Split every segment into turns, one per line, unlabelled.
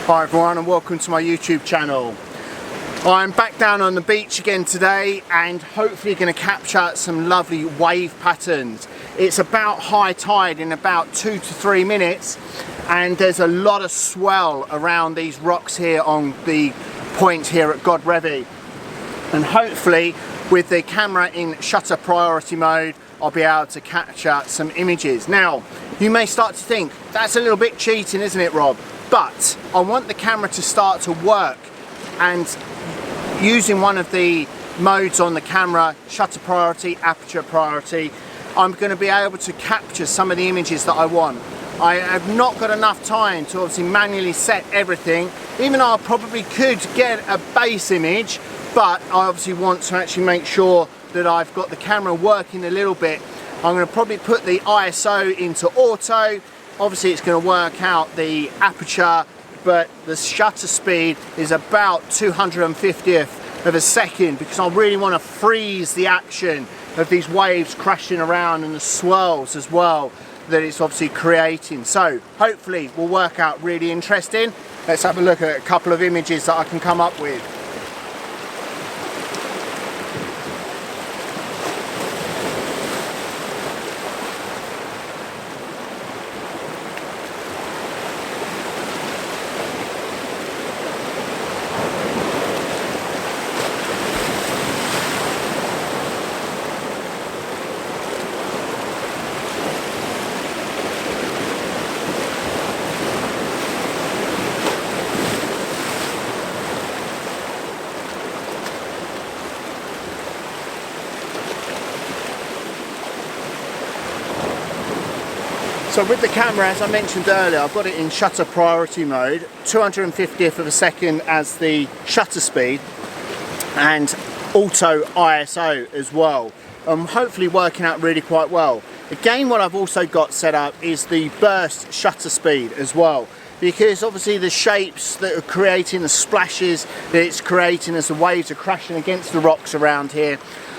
Hi everyone and welcome to my YouTube channel. I'm back down on the beach again today and hopefully going to capture some lovely wave patterns. It's about high tide in about 2 to 3 minutes and there's a lot of swell around these rocks here on the point here at Godrevy, and hopefully with the camera in shutter priority mode I'll be able to capture some images. Now you may start to think that's a little bit cheating, isn't it, Rob? But I want the camera to start to work, and using one of the modes on the camera, shutter priority, aperture priority, I'm going to be able to capture some of the images that I want. I have not got enough time to obviously manually set everything, even though I probably could get a base image, but I obviously want to actually make sure that I've got the camera working a little bit. I'm going to probably put the ISO into auto. Obviously it's going to work out the aperture, but the shutter speed is about 250th of a second because I really want to freeze the action of these waves crashing around and the swirls as well that it's obviously creating. So hopefully will work out really interesting. Let's have a look at a couple of images that I can come up with. So with the camera, as I mentioned earlier, I've got it in shutter priority mode, 250th of a second as the shutter speed, and auto ISO as well. Hopefully working out really quite well. Again, what I've also got set up is the burst shutter speed as well, because obviously the shapes that are creating, the splashes that it's creating as the waves are crashing against the rocks around here,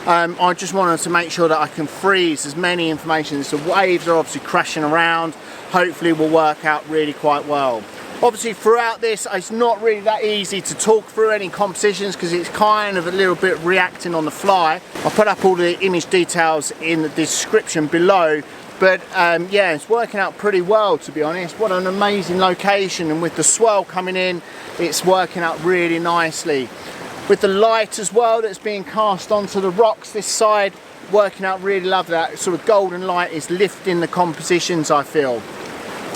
I just wanted to make sure that I can freeze as many information as the waves are obviously crashing around. Hopefully will work out really quite well. Obviously throughout this it's not really that easy to talk through any compositions because it's kind of a little bit reacting on the fly. I'll put up all the image details in the description below, but yeah, it's working out pretty well, to be honest. What an amazing location, and with the swell coming in it's working out really nicely. With the light as well that's being cast onto the rocks this side, working out really lovely. That sort of golden light is lifting the compositions, I feel.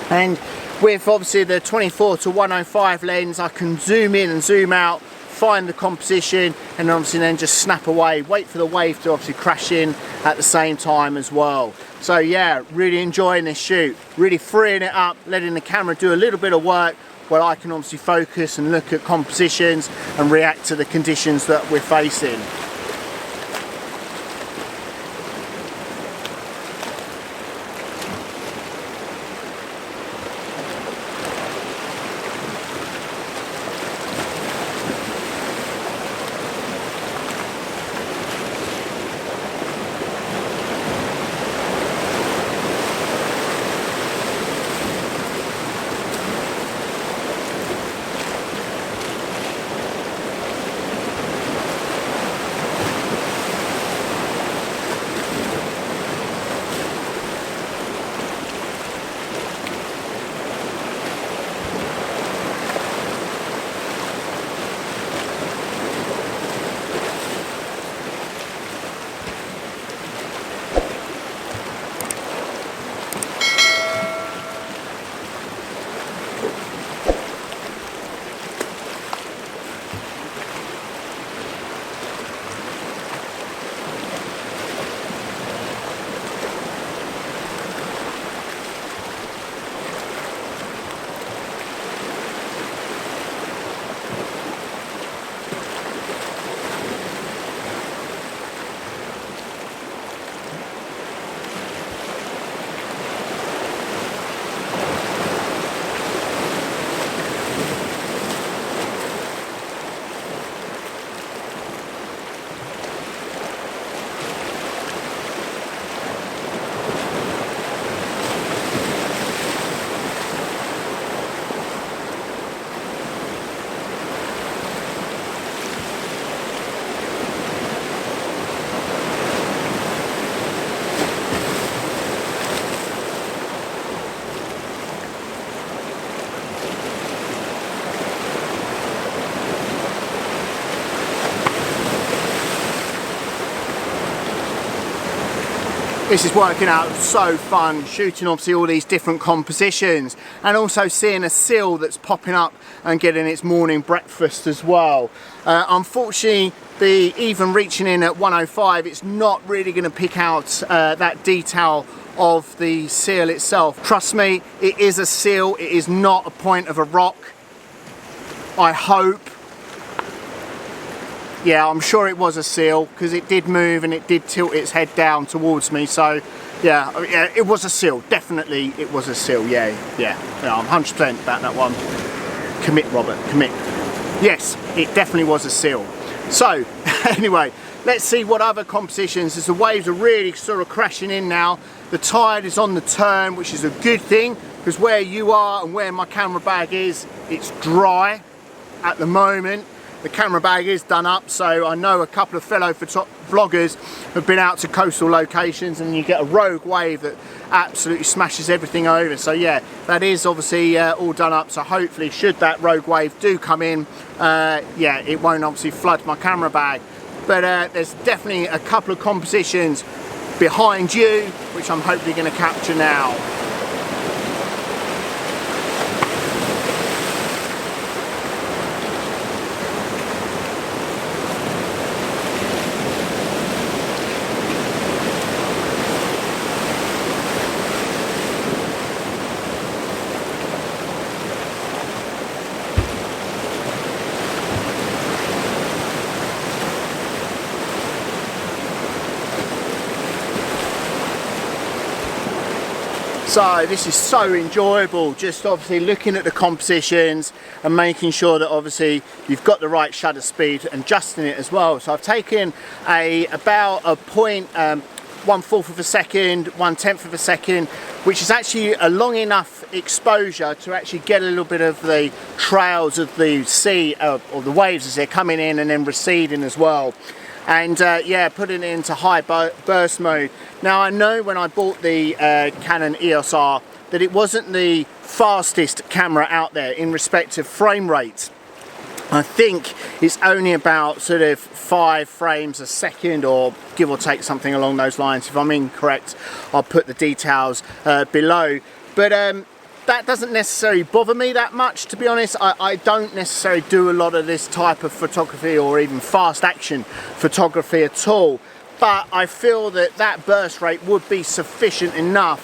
And with obviously the 24 to 105 lens, I can zoom in and zoom out, find the composition, and obviously then just snap away, wait for the wave to obviously crash in at the same time as well. So yeah, really enjoying this shoot, really freeing it up, letting the camera do a little bit of work where I can obviously focus and look at compositions and react to the conditions that we're facing. This is working out so fun, shooting obviously all these different compositions, and also seeing a seal that's popping up and getting its morning breakfast as well. Unfortunately, even reaching in at 105, it's not really going to pick out that detail of the seal itself. Trust me, it is a seal, it is not a point of a rock. I hope. Yeah, I'm sure it was a seal because it did move and it did tilt its head down towards me. So yeah, it was a seal. Definitely it was a seal. Yeah, I'm 100% about that one. Commit, Robert, commit. Yes, it definitely was a seal. So anyway, let's see what other compositions, as the waves are really sort of crashing in now. The tide is on the turn, which is a good thing, because where you are and where my camera bag is, it's dry at the moment. The camera bag is done up, so I know a couple of fellow vloggers have been out to coastal locations and you get a rogue wave that absolutely smashes everything over. So yeah, that is obviously all done up, so hopefully should that rogue wave do come in, yeah, it won't obviously flood my camera bag. But there's definitely a couple of compositions behind you, which I'm hopefully going to capture now. So this is so enjoyable, just obviously looking at the compositions and making sure that obviously you've got the right shutter speed and adjusting it as well. So I've taken about a point, 1/4 of a second, 1/10 of a second, which is actually a long enough exposure to actually get a little bit of the trails of the sea or the waves as they're coming in and then receding as well. And yeah, putting it into high burst mode. Now I know when I bought the Canon EOS R that it wasn't the fastest camera out there in respect of frame rate. I think it's only about sort of 5 frames a second, or give or take something along those lines. If I'm incorrect, I'll put the details below. But that doesn't necessarily bother me that much, to be honest. I don't necessarily do a lot of this type of photography or even fast action photography at all, but I feel that that burst rate would be sufficient enough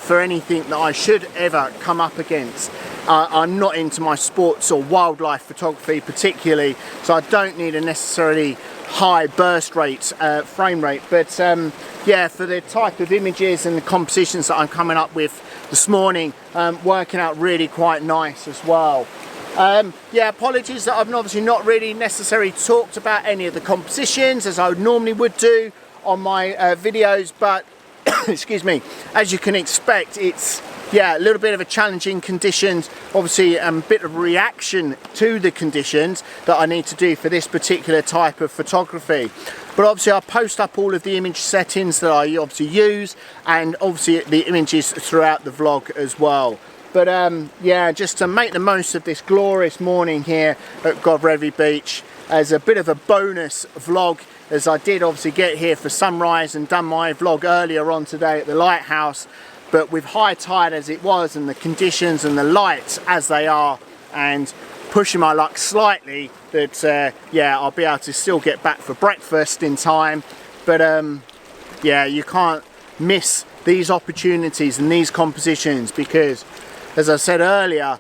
for anything that I should ever come up against. I'm not into my sports or wildlife photography particularly, so I don't need a necessarily high burst rate, frame rate, but yeah, for the type of images and the compositions that I'm coming up with this morning, working out really quite nice as well. Yeah, apologies that I've obviously not really necessarily talked about any of the compositions as I normally would do on my videos, but excuse me, as you can expect, it's yeah, a little bit of a challenging conditions, obviously a bit of reaction to the conditions that I need to do for this particular type of photography. But obviously I'll post up all of the image settings that I obviously use, and obviously the images throughout the vlog as well. But yeah, just to make the most of this glorious morning here at Godrevy Beach as a bit of a bonus vlog, as I did obviously get here for sunrise and done my vlog earlier on today at the lighthouse. But with high tide as it was and the conditions and the lights as they are, and pushing my luck slightly that yeah, I'll be able to still get back for breakfast in time. But yeah, you can't miss these opportunities and these compositions, because as I said earlier,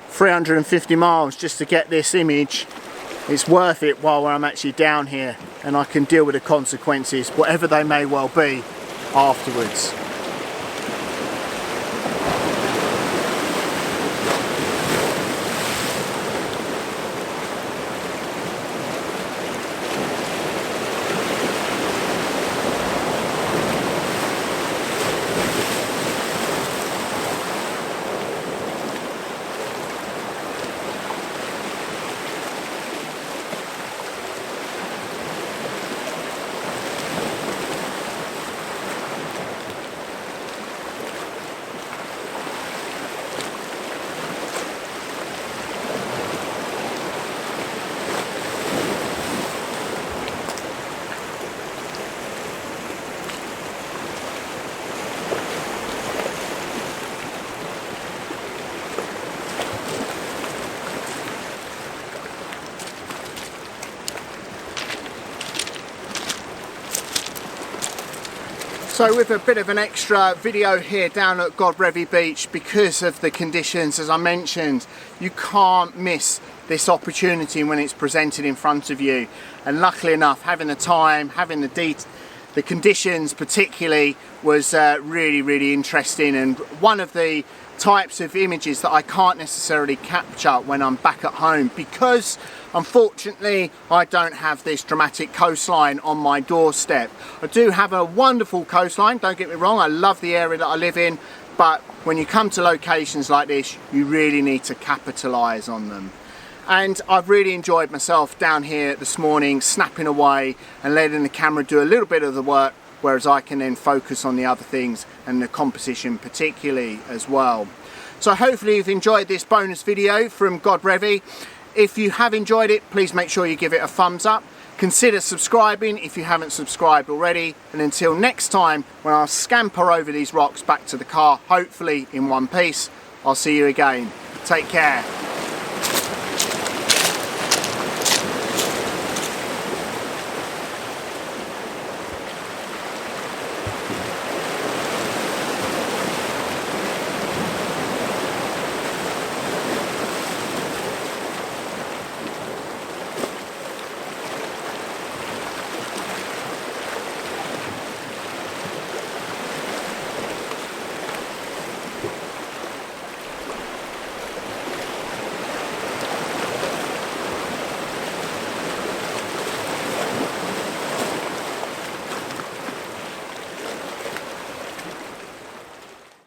350 miles just to get this image, it's worth it while I'm actually down here, and I can deal with the consequences, whatever they may well be, afterwards. So with a bit of an extra video here down at Godrevy Beach, because of the conditions, as I mentioned, you can't miss this opportunity when it's presented in front of you. And luckily enough, having the time, having the conditions particularly was really interesting, and one of the types of images that I can't necessarily capture when I'm back at home, because unfortunately I don't have this dramatic coastline on my doorstep. I do have a wonderful coastline, don't get me wrong, I love the area that I live in, but when you come to locations like this, you really need to capitalise on them. And I've really enjoyed myself down here this morning, snapping away and letting the camera do a little bit of the work, whereas I can then focus on the other things and the composition particularly as well. So hopefully you've enjoyed this bonus video from Godrevy. If you have enjoyed it, please make sure you give it a thumbs up. Consider subscribing if you haven't subscribed already. And until next time, when I'll scamper over these rocks back to the car, hopefully in one piece, I'll see you again. Take care.